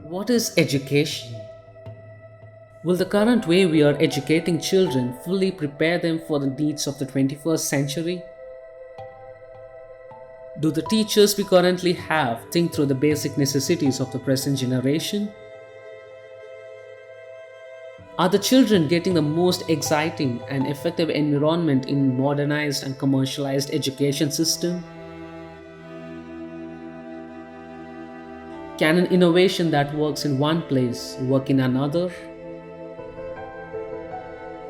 What is education? Will the current way we are educating children fully prepare them for the needs of the 21st century? Do the teachers we currently have think through the basic necessities of the present generation? Are the children getting the most exciting and effective environment in modernized and commercialized education system? Can an innovation that works in one place work in another?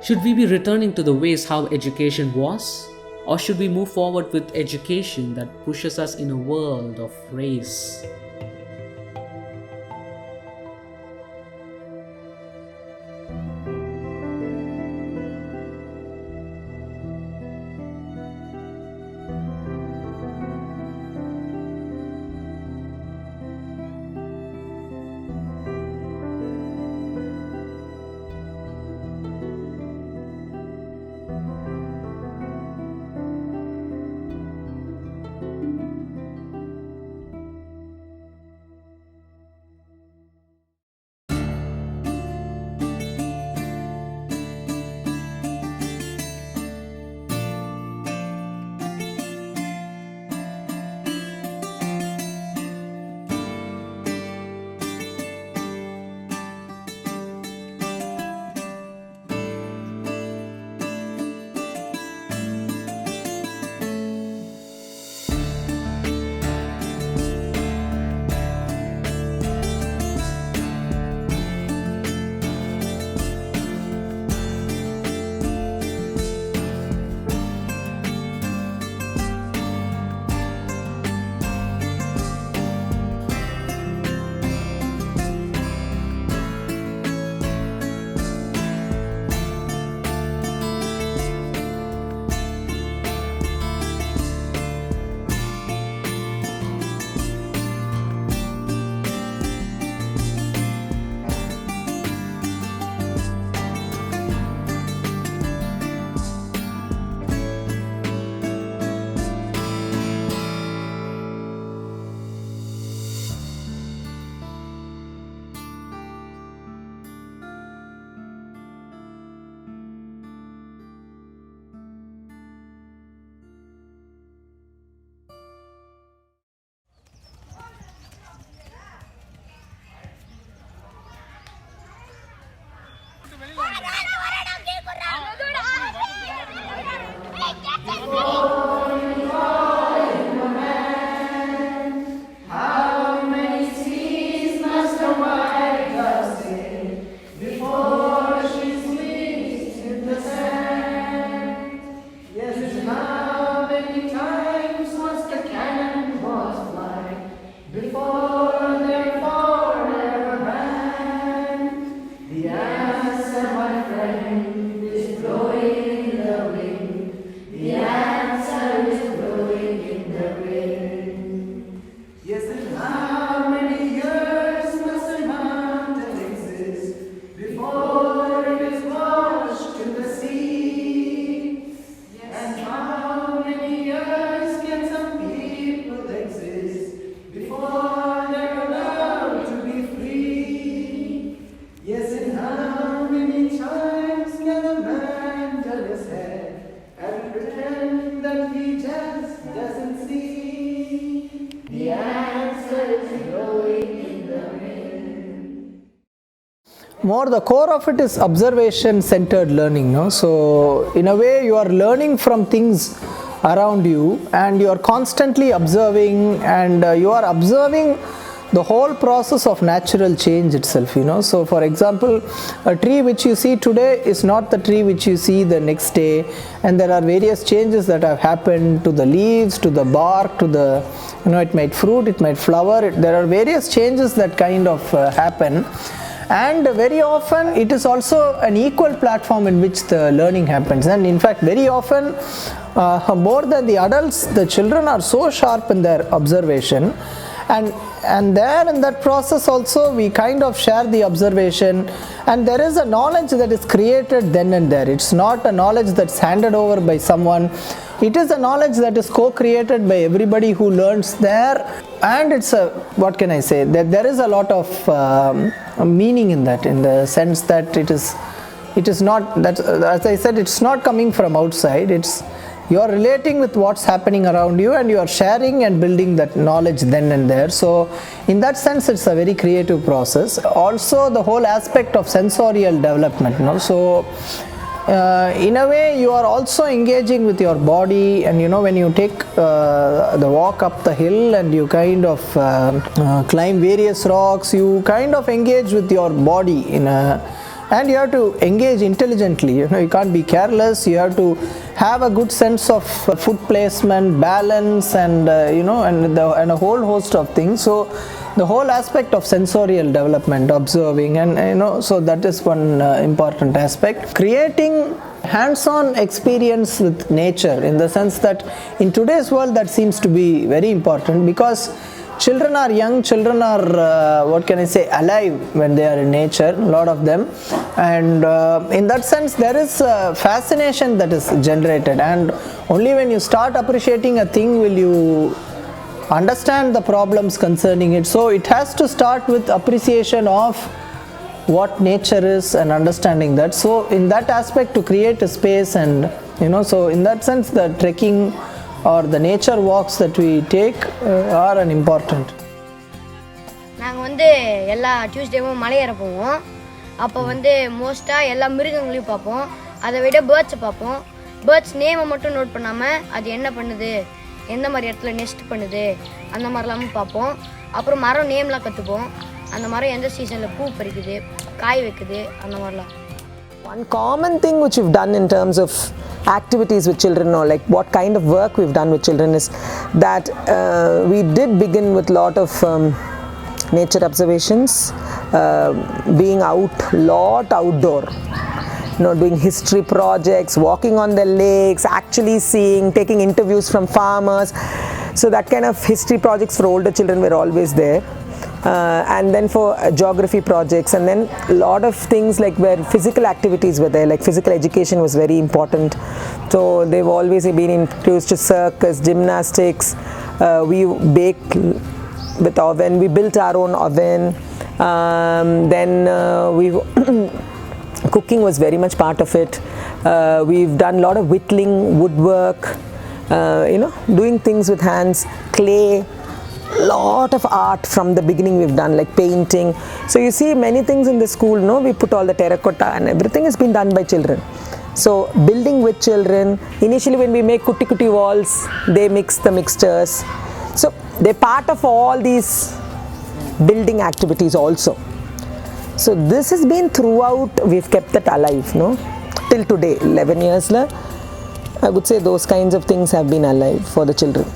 Should we be returning to the ways how education was? Or should we move forward with education that pushes us in a world of race? More the core of it is observation centered learning, no? So in a way you are learning from things around you and you are constantly observing, and you are observing the whole process of natural change itself, so for example, a tree which you see today is not the tree which you see the next day, and there are various changes that have happened to the leaves, to the bark, to the, it might fruit, it might flower, there are various changes that kind of happen. And very often it is also an equal platform in which the learning happens, and in fact very often more than the adults, the children are so sharp in their observation, and there in that process also we kind of share the observation, and there is a knowledge that is created then and there. It's not a knowledge that's handed over by someone it is a knowledge that is co-created by everybody who learns there, and it's a, what can I say, that there is a lot of meaning in that, in the sense that it is not that, as I said, it's not coming from outside, it's you are relating with what's happening around you, and you are sharing and building that knowledge then and there. So in that sense, it's a very creative process. Also the whole aspect of sensorial development, you know? So in a way you are also engaging with your body, and you know, when you take the walk up the hill and you kind of climb various rocks, you kind of engage with your body in a, and you have to engage intelligently, you know, you can't be careless, you have to have a good sense of foot placement, balance, and you know, and a whole host of things. So the whole aspect of sensorial development, observing, and you know, so that is one important aspect. Creating hands-on experience with nature, in the sense that in today's world that seems to be very important, because children are young, children are what can I say, alive when they are in nature, a lot of them, and in that sense there is a fascination that is generated, and only when you start appreciating a thing will you understand the problems concerning it. So it has to start with appreciation of what nature is and understanding that. So in that aspect, to create a space, and you know, so in that sense the trekking or the nature walks that we take are an important. நாங்கள் வந்து எல்லா டியூஸ்டேவும் மலையேற போவோம். அப்போ வந்து மோஸ்ட்டாக எல்லா மிருகங்களையும் பார்ப்போம். அதை விட பேர்ட்ஸை பார்ப்போம். பேர்ட்ஸ் நேமை மட்டும் நோட் பண்ணாமல் அது என்ன பண்ணுது, எந்த மாதிரி இடத்துல நெஸ்ட் பண்ணுது, அந்த மாதிரிலாமும் பார்ப்போம். அப்புறம் மரம் நேம்லாம் கற்றுப்போம். அந்த மரம் எந்த சீசனில் பூ பறிக்குது, காய் வைக்குது, அந்த மாதிரிலாம். One common thing which we've done in terms of activities with children, or like what kind of work we've done with children, is that we did begin with a lot of nature observations, being outdoor, you know, doing history projects, walking on the lakes, actually seeing, taking interviews from farmers. So that kind of history projects for older children were always there. And then for geography projects, and then a lot of things like where physical activities were there, like physical education was very important. So they've always been introduced to circus, gymnastics. We baked with oven, we built our own oven. Then we cooking was very much part of it. We've done a lot of whittling, woodwork, you know, doing things with hands, clay. Lot of art from the beginning we've done, like painting. So you see many things in the school, no, we put all the terracotta, and everything has been done by children. So building with children, initially when we make kuti walls, they mix the mixtures. So they're part of all these building activities also. So this has been throughout, we've kept that alive, no, till today, 11 years la, I would say those kinds of things have been alive for the children.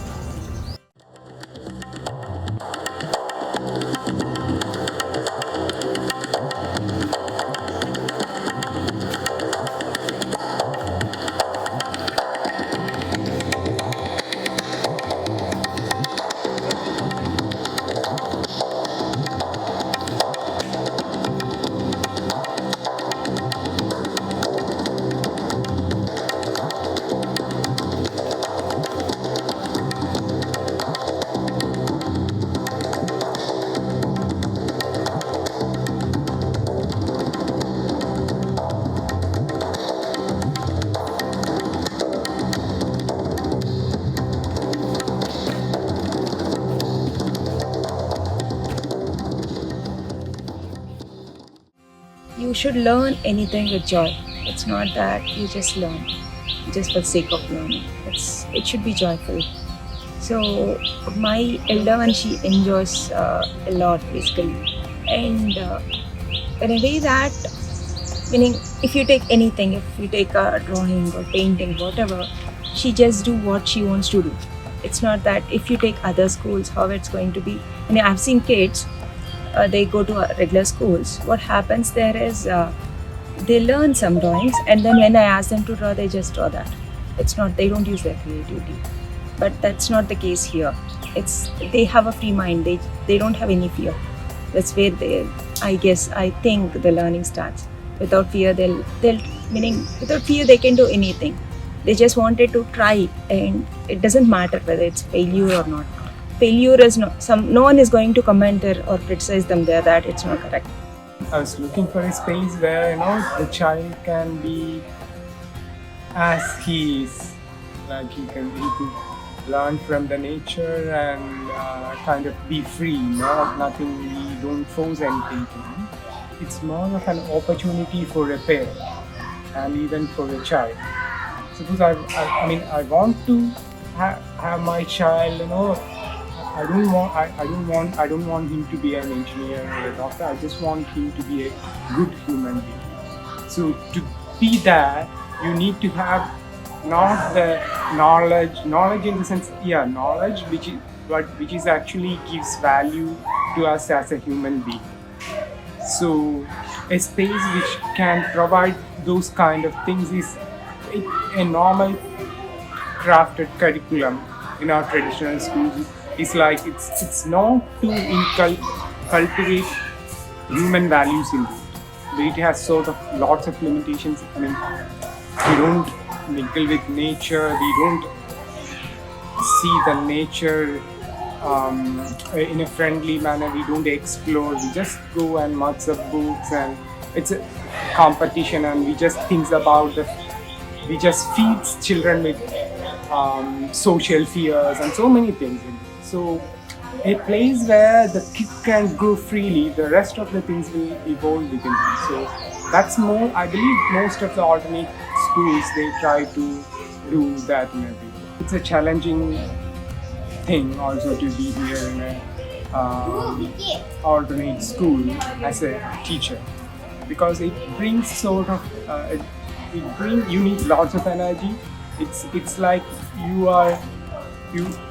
You should learn anything with joy. It's not that you just learn just for the sake of learning. It should be joyful. So my elder one, she enjoys a lot basically, and when I say that, meaning if you take anything, if you take a drawing or painting, whatever, she just do what she wants to do. It's not that if you take other schools, how it's going to be. And I've seen kids, they go to regular schools. What happens there is they learn some drawings, and then when I ask them to draw, they just draw that. It's not, they don't use their creativity. But that's not the case here. They have a free mind. They don't have any fear. That's where I think the learning starts. Without fear, without fear they can do anything. They just wanted to try, and it doesn't matter whether it's failure or not. Failure is no one is going to comment or criticize them there that it's not correct. I was looking for a space where the child can be as he is, like he could learn from the nature and kind of be free. Nothing, we don't force anything to him. It's more of an opportunity for a parent and even for a child. Suppose I want to have my child. I don't want him to be an engineer or a doctor. I just want him to be a good human being. So to be that, you need to have not the knowledge in the sense, knowledge which is actually gives value to us as a human being. So a space which can provide those kind of things is a normal crafted curriculum in our traditional schools. It's like it's not to cultivate human values in it, but it has sort of lots of limitations. We don't mingle with nature, we don't see the nature in a friendly manner, we don't explore, we just go and mugs up books, and it's a competition, and we just feed children with social fears and so many things. So a place where the kid can grow freely, the rest of the things will evolve within him. So that's more, I believe most of the alternate schools, they try to do that in a way. It's a challenging thing also to be here in a alternate school as a teacher, because it brings you need lots of energy. It's like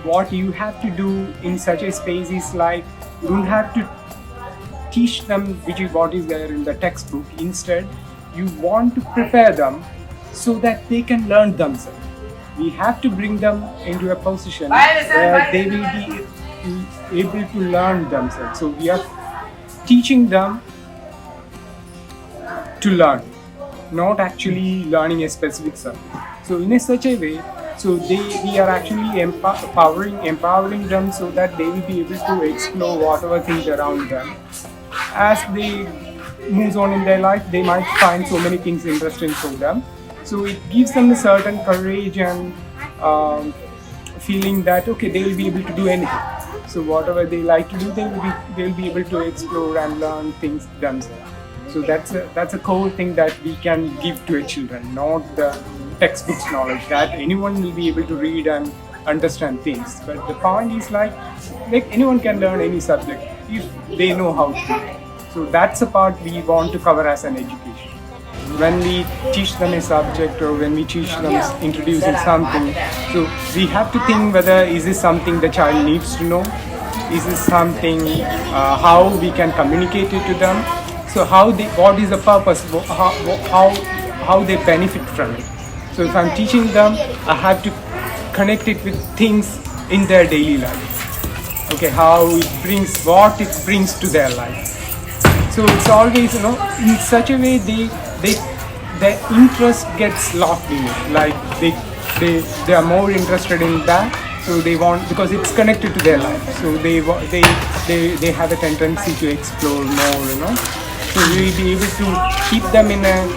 what you have to do in such a space is like you don't have to teach them what is there in the textbook. Instead, you want to prepare them so that they can learn themselves. We have to bring them into a position where they will be able to learn themselves. So we are teaching them to learn, not actually learning a specific subject. So in such a way, we are actually empowering them so that they will be able to explore whatever things around them. As they move on in their life, they might find so many things interesting for them. So it gives them a certain courage and feeling that they will be able to do anything. So whatever they like to do, they'll be able to explore and learn things themselves. So that's a core thing that we can give to a children, not the textbooks knowledge that anyone will be able to read and understand things. But the point is like anyone can learn any subject if they know how to do it. So that's a part we want to cover as an education. When we teach them a subject or when we teach them introducing something, so we have to think whether is this something the child needs to know, is this something how we can communicate it to them, so what is the purpose, how they benefit from it. So if I'm teaching them, I have to connect it with things in their daily life. What it brings to their life. So it's always, in such a way their interest gets locked in it. Like they are more interested in that. So they want, because it's connected to their life. So they have a tendency to explore more, So we will be able to keep them in a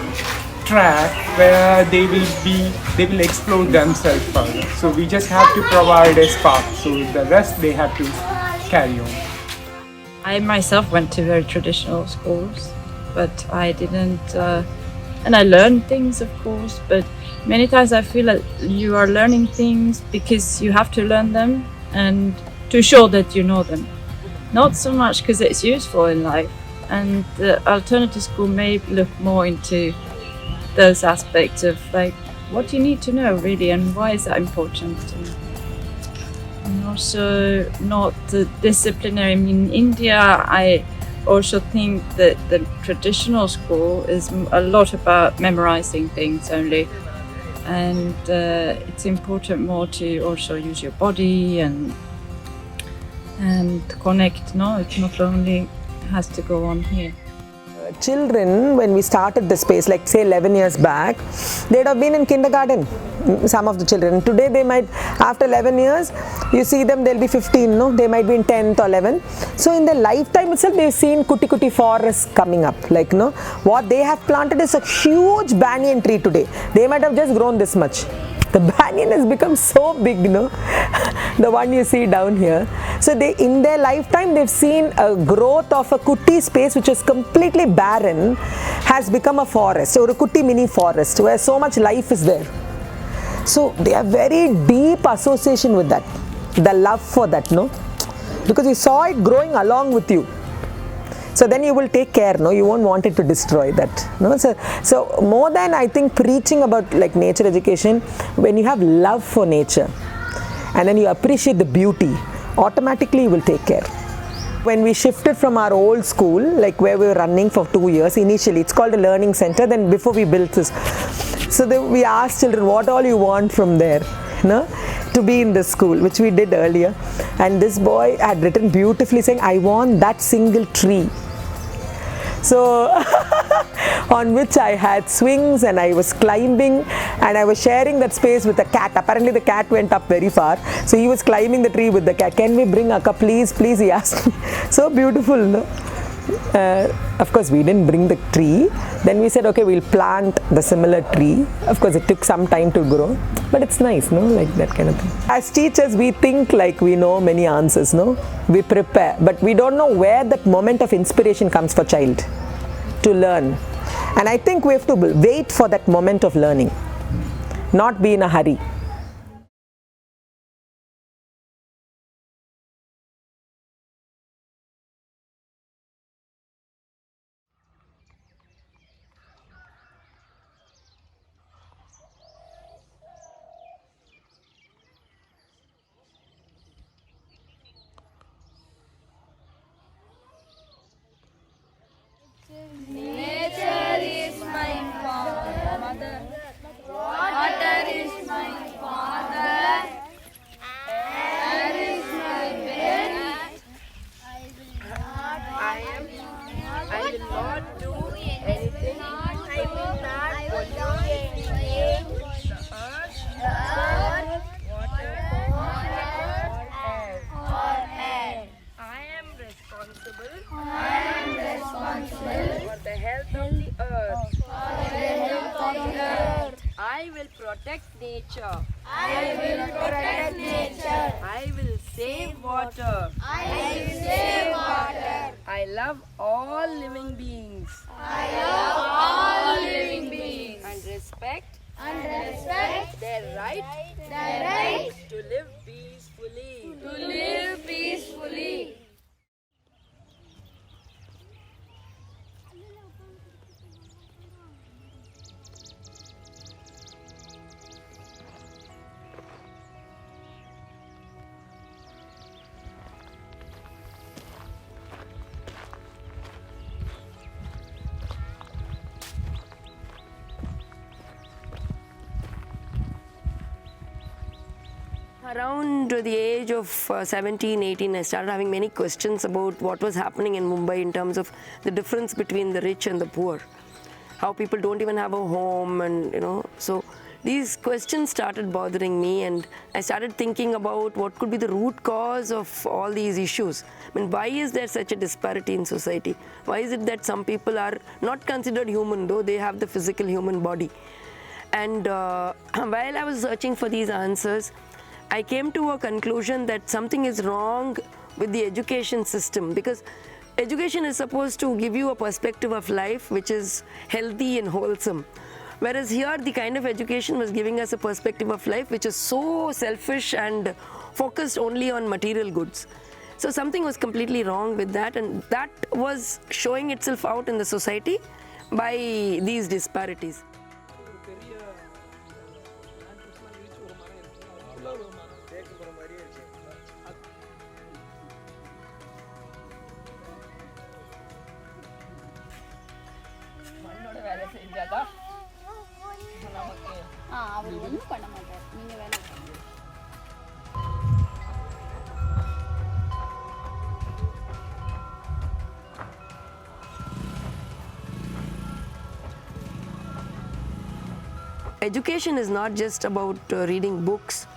track where they will explore themselves further. So we just have to provide a spark. So the rest they have to carry on. I myself went to very traditional schools, but I didn't, and I learned things, of course, but many times I feel like you are learning things because you have to learn them and to show that you know them. Not so much because it's useful in life. And the alternative school may look more into those aspects of like what you need to know really and why is that important. And also not the disciplinary. In India, I also think that the traditional school is a lot about memorizing things only, and it's important more to also use your body and connect. No, it not only has to go on here. children, when we started the space, like say 11 years back, they'd have been in kindergarten, some of the children. Today they might, after 11 years, you see them, they'll be 15, no? They might be in 10th or 11th. So in their lifetime itself, they've seen kuti forests coming up. Like, no, what they have planted is a huge banyan tree today. They might have just grown this much. The banyan has become so big, no? The one you see down here. So they, in their lifetime, they've seen a growth of a kuti space which is completely barren, has become a forest, or a kuti mini forest, where so much life is there. So they have very deep association with that, the love for that, no? Because you saw it growing along with you. So then you will take care, no? You won't want it to destroy that, no? So more than, I think, preaching about like nature education, when you have love for nature and then you appreciate the beauty, automatically you will take care. When we shifted from our old school, like where we were running for 2 years, initially it's called a learning center, then before we built this, so then we asked children what all you want from there, no? To be in this school, which we did earlier. And this boy had written beautifully saying, I want that single tree. So on which I had swings and I was climbing and I was sharing that space with a cat. Apparently the cat went up very far, so he was climbing the tree with the cat. Can we bring Akka, please, please, he asked me. So beautiful, no? Of course we didn't bring the tree. Then we said, okay, we'll plant the similar tree. Of course it took some time to grow, but it's nice, no? Like that kind of thing. As teachers, we think like we know many answers, no? We prepare, but we don't know where that moment of inspiration comes for child to learn. And I think we have to wait for that moment of learning, not be in a hurry. I will protect nature. I will protect nature. I will save water. I will save water. I love all living beings. I love all living beings. And respect their right to live peacefully. To live peacefully. Around the age of 17, 18, I started having many questions about what was happening in Mumbai in terms of the difference between the rich and the poor. How people don't even have a home, and so these questions started bothering me, and I started thinking about what could be the root cause of all these issues. I mean, why is there such a disparity in society? Why is it that some people are not considered human, though they have the physical human body? And while I was searching for these answers, I came to a conclusion that something is wrong with the education system, because education is supposed to give you a perspective of life which is healthy and wholesome. Whereas here, the kind of education was giving us a perspective of life which is so selfish and focused only on material goods. So something was completely wrong with that, and that was showing itself out in the society by these disparities. அவர் ஒன்றும் பண்ண மாட்டார், நீங்க வேலை education is not just about reading books.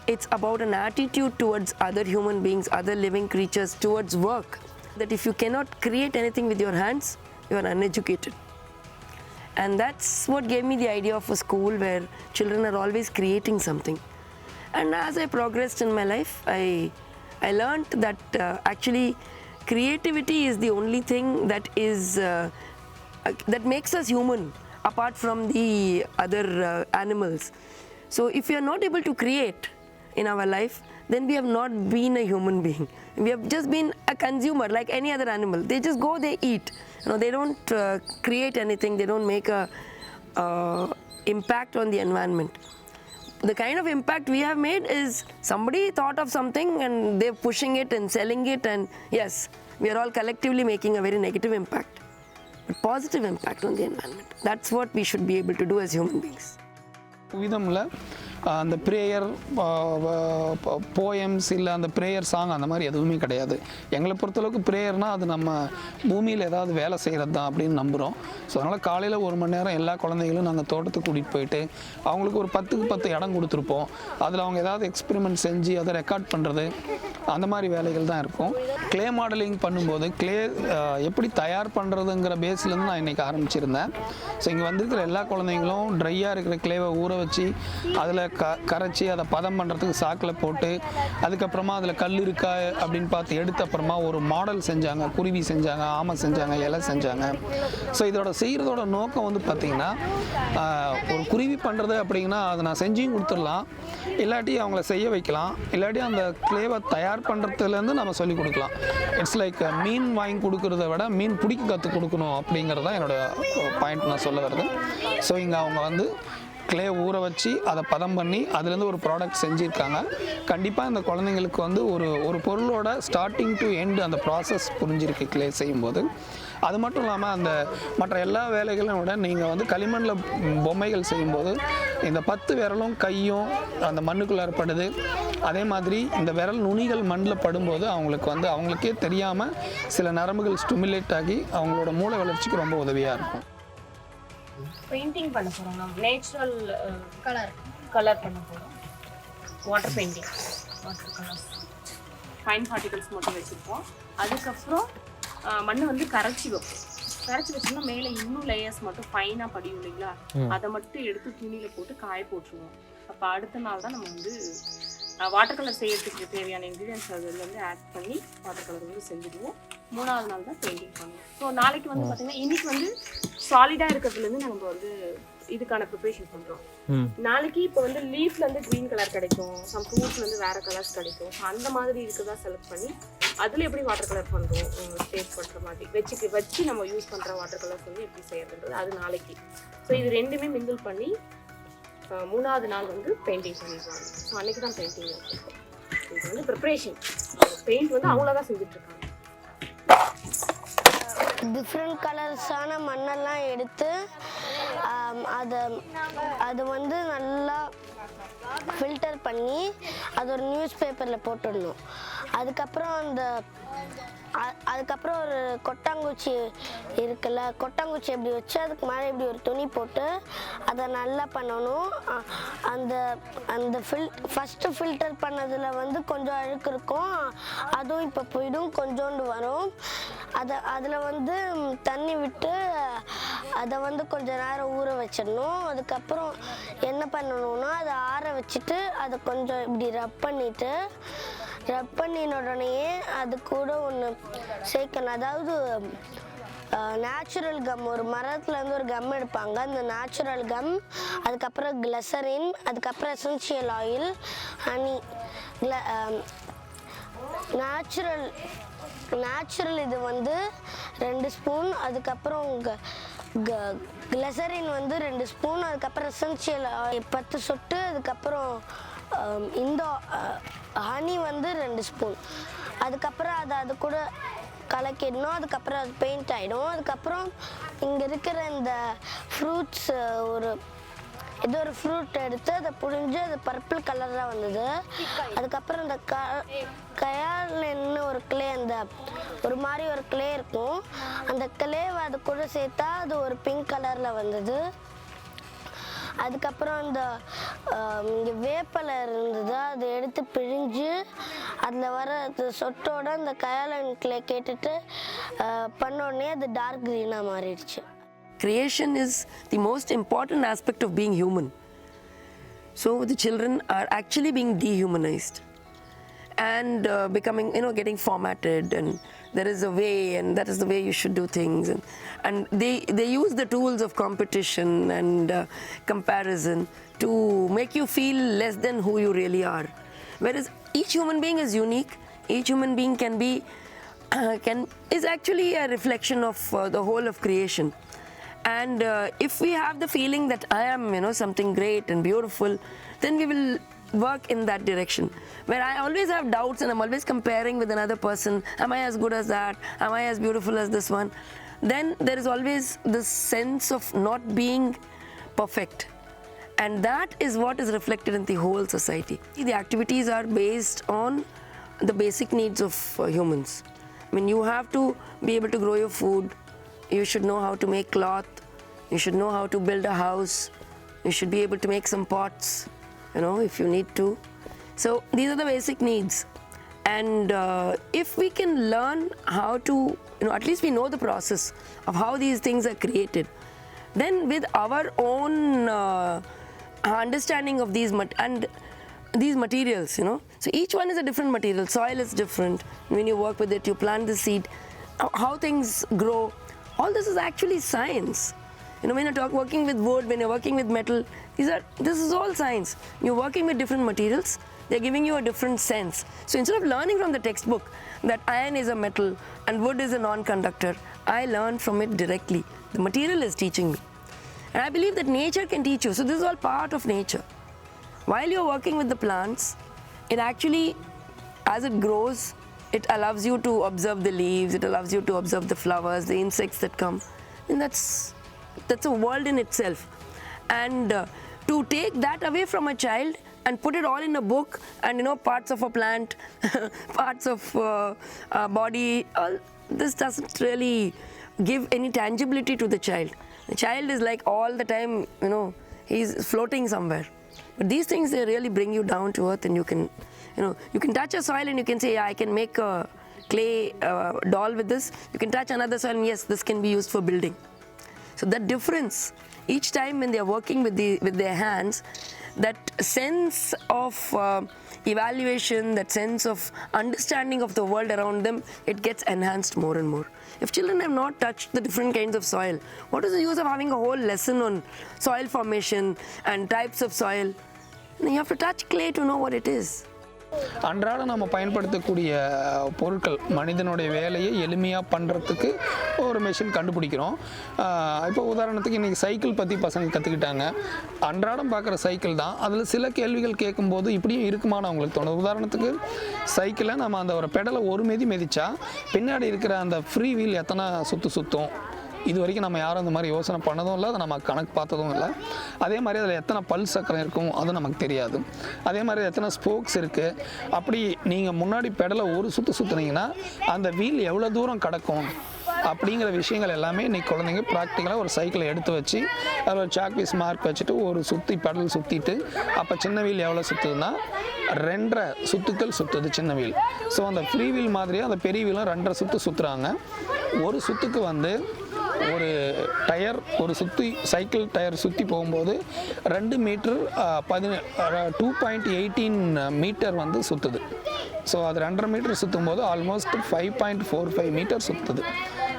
It's about an attitude towards other human beings, other living creatures, towards work. That if you cannot create anything with your hands, you are uneducated. And that's what gave me the idea of a school where children are always creating something. And as I progressed in my life, I learned that actually creativity is the only thing that makes us human, apart from the other animals. So if you are not able to create in our life, then we have not been a human being. We have just been a consumer like any other animal. They just go, they eat. They don't create anything. They don't make a impact on the environment. The kind of impact we have made is somebody thought of something and they're pushing it and selling it, and yes, we are all collectively making a very negative impact, but positive impact on the environment. That's what we should be able to do as human beings. Puvidhamல அந்த prayer poems இல்லை அந்த prayer song அந்த மாதிரி எதுவுமே கிடையாது. எங்களை பொறுத்தளவுக்கு ப்ரேயர்னால் அது நம்ம பூமியில் ஏதாவது வேலை செய்கிறது தான் அப்படின்னு நம்புகிறோம். ஸோ அதனால் காலையில் 1 மணி நேரம் எல்லா குழந்தைகளும் நாங்கள் தோட்டத்துக்கு கூட்டிகிட்டு போயிட்டு அவங்களுக்கு ஒரு 10க்கு 10 இடம் கொடுத்துருப்போம். அதில் அவங்க ஏதாவது எக்ஸ்பெரிமெண்ட் செஞ்சு அதை ரெக்கார்ட் பண்ணுறது அந்த மாதிரி வேலைகள் தான் இருக்கும். க்ளே மாடலிங் பண்ணும்போது க்ளே எப்படி தயார் பண்ணுறதுங்கிற பேஸ்லேருந்து நான் இன்றைக்கி ஆரம்பிச்சிருந்தேன். ஸோ இங்கே வந்திருக்கிற எல்லா குழந்தைங்களும் ட்ரையாக இருக்கிற க்ளேவை ஊற வச்சு அதில் கரைச்சி அதை பதம் பண்ணுறதுக்கு சாக்கில் போட்டு அதுக்கப்புறமா அதில் கல் இருக்கா அப்படின்னு பார்த்து எடுத்த அப்புறமா ஒரு மாடல் செஞ்சாங்க. குருவி செஞ்சாங்க, ஆமை செஞ்சாங்க, இலை செஞ்சாங்க. ஸோ இதோட செய்கிறதோட நோக்கம் வந்து பார்த்திங்கன்னா, ஒரு குருவி பண்ணுறது அப்படிங்கன்னா அதை நான் செஞ்சும் கொடுத்துடலாம், இல்லாட்டி அவங்கள செய்ய வைக்கலாம், இல்லாட்டி அந்த க்ளேவை தயார் பண்ணுறதுலேருந்து நம்ம சொல்லிக் கொடுக்கலாம். இட்ஸ் லைக் மீன் வாங்கி கொடுக்குறத விட மீன் பிடிக்க கற்றுக் கொடுக்கணும் அப்படிங்கிறது தான் என்னோடய பாயிண்ட் நான் சொல்ல வருது. ஸோ இங்கே அவங்க வந்து க்ளே ஊற வச்சு அதை பதம் பண்ணி அதுலேருந்து ஒரு ப்ராடக்ட் செஞ்சுருக்காங்க. கண்டிப்பாக இந்த குழந்தைங்களுக்கு வந்து ஒரு பொருளோட ஸ்டார்டிங் டு எண்டு அந்த ப்ராசஸ் புரிஞ்சிருக்கு க்ளே செய்யும்போது. அது மட்டும் இல்லாமல் அந்த மற்ற எல்லா வேலைகளும் விட நீங்கள் வந்து களிமண்ணில் பொம்மைகள் செய்யும்போது இந்த 10 விரலும் கையும் அந்த மண்ணுக்குள்ளார படுது. அதே மாதிரி இந்த விரல் நுனிகள் மண்ணில் படும்போது அவங்களுக்கு வந்து அவங்களுக்கே தெரியாமல் சில நரம்புகள் ஸ்டிமுலேட் ஆகி அவங்களோட மூளை வளர்ச்சிக்கு ரொம்ப உதவியாக இருக்கும். பெயிண்டிங் பண்ண போகிறோம். நம்ம நேச்சுரல் கலர் பண்ண போகிறோம். Water painting, water colours, fine particles மட்டும் வச்சுருப்போம். அதுக்கப்புறம் மண்ணை வந்து கரைச்சி வைப்போம். கரைச்சி வச்சோம்னா மேலே இன்னும் லேயர்ஸ் மட்டும் ஃபைனாக படியும் இல்லைங்களா, அதை மட்டும் எடுத்து துணியில் போட்டு காய போட்டுருவோம். அப்போ அடுத்த நாள் தான் நம்ம வந்து வாட்டர் கலர் செய்யறதுக்கு தேவையான இன்க்ரீடியன்ஸ் அதுலேருந்து ஆட் பண்ணி வாட்டர் கலர் வந்து செஞ்சுடுவோம். 3ஆவது நாள் தான் பெயிண்டிங் பண்ணுவோம். ஸோ நாளைக்கு வந்து பார்த்தீங்கன்னா இன்றைக்கி வந்து சாலிடாக இருக்கிறதுலேருந்து நம்ம வந்து இதுக்கான ப்ரிப்பரேஷன் பண்ணுறோம். நாளைக்கு இப்போ வந்து லீஃப்லேருந்து க்ரீன் கலர் கிடைக்கும், சம் ஃப்ரூட்ஸ்லேருந்து வேறு கலர்ஸ் கிடைக்கும். ஸோ அந்த மாதிரி இருக்குதான் செலக்ட் பண்ணி அதில் எப்படி வாட்டர் கலர் பண்ணுறோம், ஸ்டேட் பண்ணுற மாதிரி வச்சு நம்ம யூஸ் பண்ணுற வாட்டர் கலர்ஸ் வந்து எப்படி செய்யறதுன்றது அது நாளைக்கு. ஸோ இது ரெண்டுமே மிங்கிள் பண்ணி 3ஆவது நாள் வந்து பெயிண்டிங் பண்ணிடுவாங்க. ஸோ அன்றைக்கி தான் பெயிண்டிங் இருக்கும். இது வந்து ப்ரிப்ரேஷன். பெயிண்ட் வந்து அவ்வளோதான் செஞ்சுட்ருக்காங்க. டிஃப்ரெண்ட் கலர்ஸான மண்ணெல்லாம் எடுத்து அதை வந்து நல்லா ஃபில்டர் பண்ணி அது ஒரு நியூஸ் பேப்பரில் போட்டுடணும். அதுக்கப்புறம் ஒரு கொட்டாங்குச்சி இருக்குல்ல, கொட்டாங்குச்சி எப்படி வச்சு அதுக்கு மேலே இப்படி ஒரு துணி போட்டு அதை நல்லா பண்ணணும். அந்த ஃபஸ்ட்டு ஃபில்டர் பண்ணதில் வந்து கொஞ்சம் அழுக்கு இருக்கும், அதுவும் இப்போ போயிடும், கொஞ்சோண்டு வரும். அதில் வந்து தண்ணி விட்டு அதை வந்து கொஞ்சம் நேரம் ஊற வச்சிடணும். அதுக்கப்புறம் என்ன பண்ணணும்னா அதை ஆற வச்சுட்டு அதை கொஞ்சம் இப்படி ரப் பண்ணின உடனே அது கூட ஒன்று சேர்க்கணும். அதாவது நேச்சுரல் கம், ஒரு மரத்துலேருந்து ஒரு கம் எடுப்பாங்க, அந்த நேச்சுரல் கம், அதுக்கப்புறம் கிளசரின், அதுக்கப்புறம் எசென்ஷியல் ஆயில், ஹனி, நேச்சுரல் இது வந்து 2 ஸ்பூன், அதுக்கப்புறம் கிளசரின் வந்து 2 ஸ்பூன், அதுக்கப்புறம் எசென்ஷியல் 10 சொட்டு, அதுக்கப்புறம் இந்த ஹனி வந்து 2 ஸ்பூன். அதுக்கப்புறம் அது கூட கலக்கிடணும். அதுக்கப்புறம் அது பெயிண்ட் ஆகிடும். அதுக்கப்புறம் இங்கே இருக்கிற இந்த ஃப்ரூட்ஸ் ஏதோ ஒரு ஃப்ரூட் எடுத்து அதை புழிஞ்சு அது பர்பிள் கலரில் வந்தது. அதுக்கப்புறம் இந்த கயால்னு ஒரு கிளே, அந்த ஒரு மாதிரி ஒரு கிளே இருக்கும், அந்த கிளேவை அது கூட சேர்த்தா அது ஒரு பிங்க் கலரில் வந்தது. அதுக்கப்புறம் இந்த வேப்பலை இருந்தது, அதை எடுத்து பிழிஞ்சு அதில் வர சொட்டோட அந்த கயாலன்களை கேட்டுட்டு பண்ணோடனே அது டார்க் க்ரீனாக மாறிடுச்சு. Creation is the most important aspect of being human. So the children are actually being dehumanized and becoming, getting formatted, and there is a way, and that is the way you should do things, and they use the tools of competition and comparison to make you feel less than who you really are, whereas each human being is unique. Each human being is actually a reflection of the whole of creation. And if we have the feeling that I am something great and beautiful, then we will work in that direction. Where I always have doubts and I'm always comparing with another person, am I as good as that, am I as beautiful as this one, then there is always this sense of not being perfect, and that is what is reflected in the whole society. The activities are based on the basic needs of humans. I mean, you have to be able to grow your food, you should know how to make cloth, you should know how to build a house, you should be able to make some pots, if you need to. So these are the basic needs, and if we can learn how to, at least we know the process of how these things are created, then with our own understanding of these materials, so each one is a different material. Soil is different. When you work with it, you plant the seed, how things grow, all this is actually science. When you're working with wood, when you're working with metal, this is all science. You're working with different materials, they're giving you a different sense. So instead of learning from the textbook that iron is a metal and wood is a non-conductor, I learn from it directly. The material is teaching me. And I believe that nature can teach you. So this is all part of nature. While you're working with the plants, it actually, as it grows, it allows you to observe the leaves, it allows you to observe the flowers, the insects that come. And that's a world in itself. And to take that away from a child and put it all in a book, and parts of a plant, parts of a body, this doesn't really give any tangibility to the child. The child is like all the time, he's floating somewhere. But these things, they really bring you down to earth, and you can touch a soil and you can say, yeah, I can make a clay doll with this. You can touch another soil and yes, this can be used for building. So that difference, each time when they are working with their hands, that sense of evaluation, that sense of understanding of the world around them, it gets enhanced more and more. If children have not touched the different kinds of soil, what is the use of having a whole lesson on soil formation and types of soil? You have to touch clay to know what it is. அன்றாடம் நம்ம பயன்படுத்தக்கூடிய பொருட்கள் மனிதனுடைய வேலையை எளிமையாக பண்ணுறதுக்கு ஒரு machine கண்டுபிடிக்கிறோம். இப்போ உதாரணத்துக்கு இன்றைக்கி சைக்கிள் பற்றி பசங்க கற்றுக்கிட்டாங்க. அன்றாடம் பார்க்குற சைக்கிள் தான். அதில் சில கேள்விகள் கேட்கும்போது இப்படியும் இருக்குமான்னு அவங்களுக்கு தோணுது. உதாரணத்துக்கு சைக்கிளை நம்ம அந்த ஒரு பெடலை ஒரு மிதிச்சா பின்னாடி இருக்கிற அந்த ஃப்ரீ வீல் எத்தனை சுற்றும் இது வரைக்கும் நம்ம யாரும் அந்த மாதிரி யோசனை பண்ணதும் இல்லை, அதை நம்ம கணக்கு பார்த்ததும் இல்லை. அதே மாதிரி அதில் எத்தனை பல் சக்கரம் இருக்கும் அது நமக்கு தெரியாது. அதே மாதிரி எத்தனை ஸ்போக்ஸ் இருக்குது, அப்படி நீங்கள் முன்னாடி பெடலை ஒரு சுற்றுனீங்கன்னா அந்த வீல் எவ்வளோ தூரம் கிடக்கும் அப்படிங்கிற விஷயங்கள் எல்லாமே இன்றைக்கி குழந்தைங்க ப்ராக்டிக்கலாக ஒரு சைக்கிளை எடுத்து வச்சு அதில் ஒரு சாக் பீஸ் மார்க் வச்சுட்டு ஒரு பெடல் சுற்றிட்டு, அப்போ சின்ன வீல் எவ்வளோ சுற்றுதுன்னா 2.5 சுத்துக்கள் சுற்றுது சின்ன வீல். ஸோ அந்த ஃப்ரீ வீல் மாதிரியே அந்த பெரிய வீலும் 2.5 சுற்றுறாங்க. ஒரு சுற்றுக்கு ஒரு டயர் ஒரு சைக்கிள் டயர் சுற்றி போகும்போது 2 மீட்டர் 2.18 மீட்டர் சுற்றுது. ஸோ அது 2.5 மீட்டர் சுற்றும் போது ஆல்மோஸ்ட் 5.45 மீட்டர் சுற்றுது.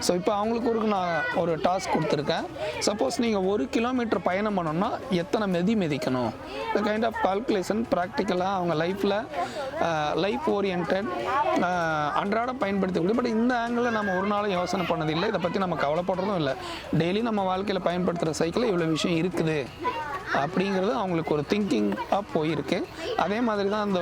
ஸோ இப்போ அவங்களுக்கு நான் ஒரு டாஸ்க் கொடுத்துருக்கேன். சப்போஸ் நீங்கள் 1 கிலோமீட்டர் பயணம் பண்ணணும்னா எத்தனை மிதிக்கணும், இந்த கைண்ட் ஆஃப் கால்குலேஷன் ப்ராக்டிக்கலாக அவங்க லைஃப் ஓரியன்ட் அன்றாடம் பயன்படுத்தக்கூடிய. பட் இந்த ஆங்கிளில் நம்ம ஒரு நாளும் யோசனை பண்ணதில்லை, இதை பற்றி நம்ம கவலைப்படுறதும் இல்லை. டெய்லி நம்ம வாழ்க்கையில் பயன்படுத்துகிற சைக்கிளில் இவ்வளோ விஷயம் இருக்குது அப்படிங்கிறது அவங்களுக்கு ஒரு திங்கிங்காக போயிருக்கு. அதே மாதிரி தான் அந்த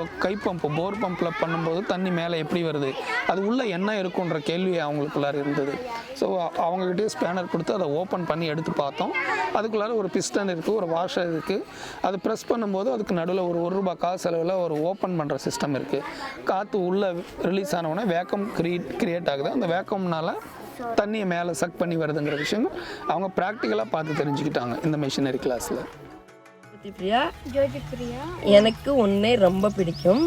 போர் பம்பில் பண்ணும்போது தண்ணி மேலே எப்படி வருது, அது உள்ளே என்ன இருக்குன்ற கேள்வி அவங்களுக்குள்ளார இருந்தது. ஸோ அவங்ககிட்டயே ஸ்பேனர் கொடுத்து அதை ஓப்பன் பண்ணி எடுத்து பார்த்தோம். அதுக்குள்ளார ஒரு பிஸ்டன் இருக்குது, ஒரு வாஷர் இருக்குது. அது ப்ரெஸ் பண்ணும்போது அதுக்கு நடுவில் ஒரு ₹1 காசு செலவில் ஒரு ஓப்பன் பண்ணுற சிஸ்டம் இருக்குது. காற்று உள்ளே ரிலீஸ் ஆனவுடனே வேக்கம் கிரியேட் ஆகுது. அந்த வேக்கம்னால தண்ணியை மேலே சக் பண்ணி வருதுங்கிற விஷயம் அவங்க ப்ராக்டிக்கலாக பார்த்து தெரிஞ்சுக்கிட்டாங்க இந்த மிஷினரி கிளாஸில். ஜோதி பிரியா. ஜோதி பிரியா. எனக்கு உன்னை ரொம்ப பிடிக்கும்.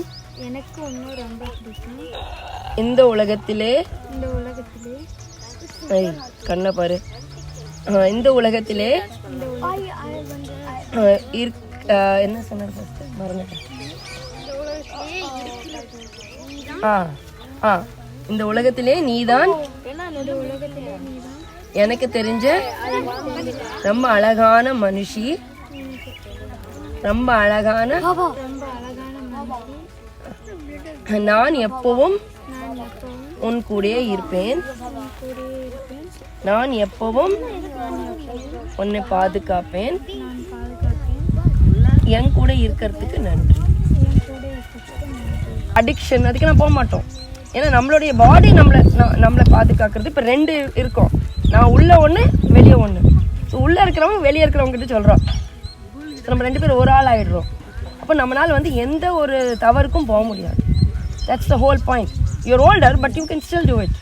எனக்கு உன்னை ரொம்ப பிடிக்கும். இந்த உலகத்திலே கண்ணை பாரு. இந்த உலகத்திலே என்ன சொன்னார் ஃபர்ஸ்ட் மறந்துட்டேன். இந்த உலகத்திலே நீதான் எனக்கு தெரிஞ்ச ரொம்ப அழகான மனுஷி, ரொம்ப அழகான. நான் எப்பவும் உன் கூடயே இருப்பேன். நான் எப்பவும் உன்னை பாதுகாப்பேன். என் கூட இருக்கிறதுக்கு நன்றி. அடிக்ஷன் அதுக்கு நான் போக மாட்டோம். ஏன்னா நம்மளுடைய பாடி நம்மளை பாதுகாக்கிறது. இப்போ 2 இருக்கும். நான் உள்ள ஒன்று வெளியே ஒன்று. ஸோ உள்ளே இருக்கிறவங்க வெளியே இருக்கிறவங்க கிட்ட சொல்கிறோம். நம்ம 2 பேரும் ஒரு ஆள் ஆகிடுறோம். அப்போ நம்மளால் வந்து எந்த ஒரு தவறுக்கும் போக முடியாது. That's the whole point. You're older, but you can still do it.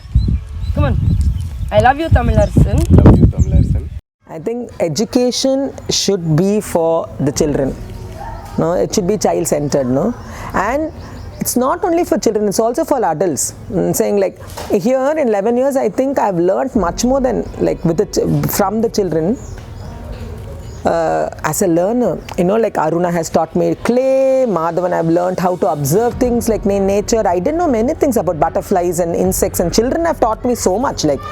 Come on. I love you, Tamil Arsan. I think education should be for the children. No, it should be child-centered, no? And it's not only for children, it's also for adults. Saying like, here in 11 years, I think I've learned much more than like from the children. As a learner, you know, like Aruna has taught me clay, Madhavan I've learned how to observe things like nature. I didn't know many things about butterflies and insects, and children have taught me so much. Like,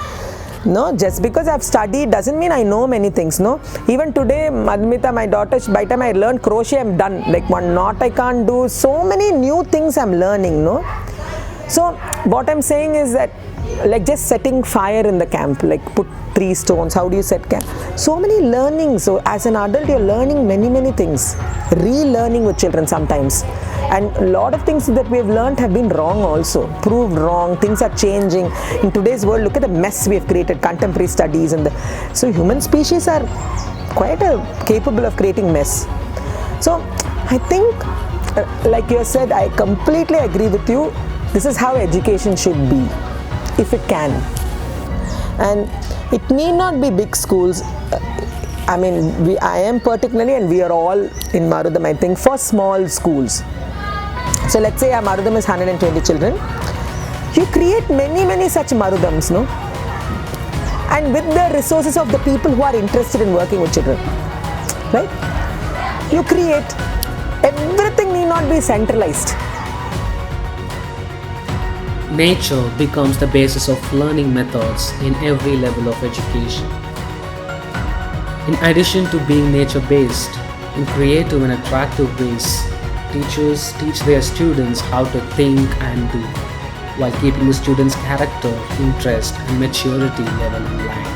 no, just because I've studied doesn't mean I know many things, no. Even today, Madhumita, my daughter, by the time I learned crochet, I'm done. Like one knot I can't do. So many new things I'm learning, no. So what I'm saying is that, like just setting fire in the camp, like put 3 stones, how do you set camp? So many learnings. So as an adult, you're learning many things, relearning with children sometimes. And a lot of things that we've learned have been wrong also, proved wrong. Things are changing. In today's world, look at the mess we have created, contemporary studies. So human species are quite capable of creating mess. So I think, like you said, I completely agree with you. This is how education should be, if it can. And it need not be big schools. I mean, I am particularly, and we are all in Marudham, I think, for small schools. So let's say our Marudham is 120 children. You create many such Marudhams, no? And with the resources of the people who are interested in working with children, right? You create, everything need not be centralized. Nature becomes the basis of learning methods in every level of education. In addition to being nature-based, in creative and attractive ways, teachers teach their students how to think and do, while keeping the students' character, interest, and maturity level in line.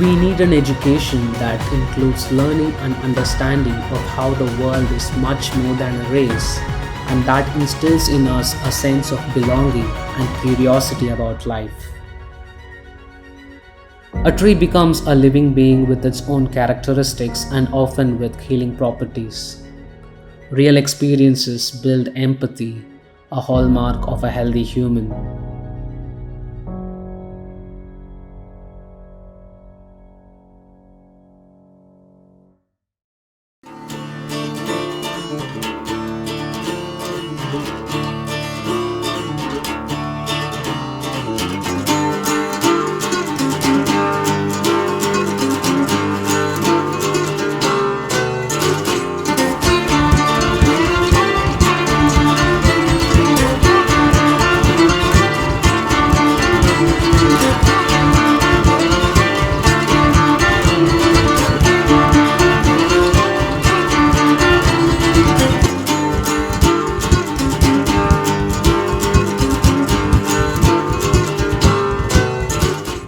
We need an education that includes learning and understanding of how the world is much more than a race, and that instills in us a sense of belonging and curiosity about life. A tree becomes a living being with its own characteristics and often with healing properties. Real experiences build empathy, a hallmark of a healthy human.